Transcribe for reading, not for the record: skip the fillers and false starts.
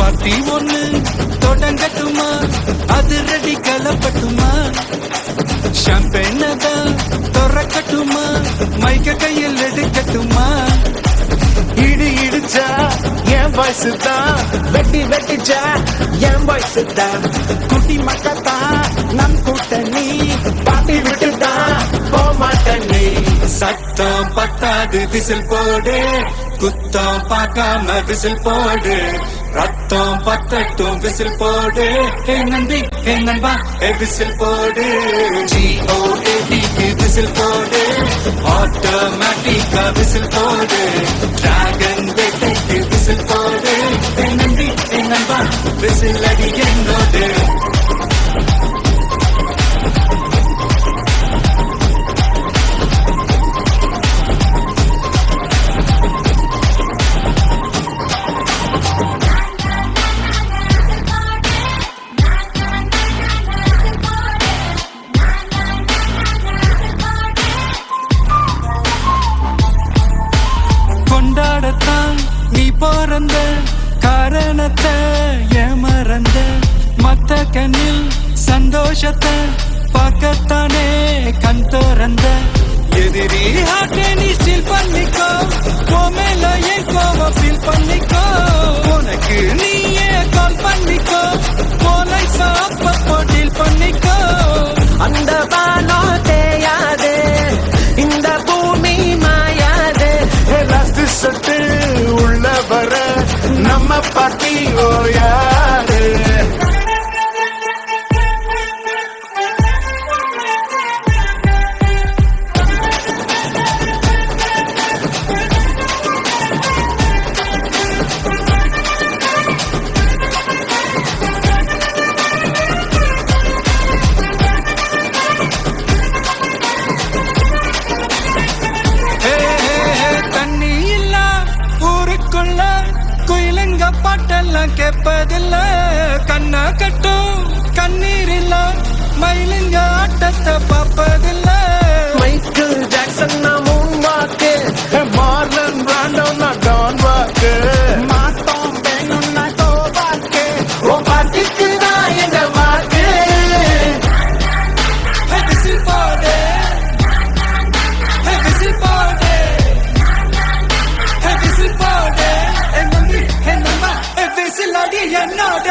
Party ஒண்ணு தொடங்கட்டுமா, அது ready கலப்பட்டுமா, ஷாம்பெயினை தான் திறக்கட்டுமா, மைக்க கையில் எடுக்கட்டுமா. இடி இடிச்சா என் வயசு தான், வெட்டி வெட்டிச்சா என் வயசு தான், குட்டி மக்கத்தான் நம் கூட்டணி, பாட்டி விட்டுதான் போமாட்டணி. சத்தம் பத்தாது விசில் போடு, குத்தம் பார்க்காம விசில் போடு, ரத்தம் பத்தட்டும் விசில் போடு, ஹே நம்பி ஹே நண்பா ஹே விசில் போடு. GOADக்கு விசில் போடு, ஆட்டோமேட்டிக்கா விசில் போடு, டிராகன் வேட்டைக்கு விசில் போடு, ஹே நம்பி ஹே நண்பா விசில் அடி என்னோடு. கொண்டாடத்தான் நீ பிறந்த காரணத்தை ஏமறந்த, மத்த கண்ணில் சந்தோஷத்தை பார்க்கத்தானே கண் திறந்த. எதிரி ஹார்ட்டை நீ ஸ்டீல் பண்ணிக்கோ, மேல என் கோவம் ஃபீல் பண்ணிக்கோ, உனக்கு நீயே கால் பண்ணிக்கோ, போலை சாப்ப டீல் பண்ணிக்கோ. அந்த வானோ தேயாது, இந்த பூமி மாயாது, லாஸ்ட் சட்டு உள்ள வர நம்ம பாட்டி ஓயாரு. குயிலுங்க பாட்டெல்லாம் கேட்பதில்ல, கண்ணா கட்டும் கண்ணீர் இல்ல, மயிலுங்க ஆட்டத்தை பார்ப்பதில்ல. மைக்கேல் ஜாக்சன் நான் மூன் வாக்கு, மார்லன் பிராண்டோ நான் டான் வாக்கு, மாத்தோம் வேணும் நான் தோ வாக்கு, ஓ பாட்டிக்கு தான் எங்க வாக்கு. விசில் போடு, விசில் போடு, விசில் போடு, விசில் அடி என்னோட.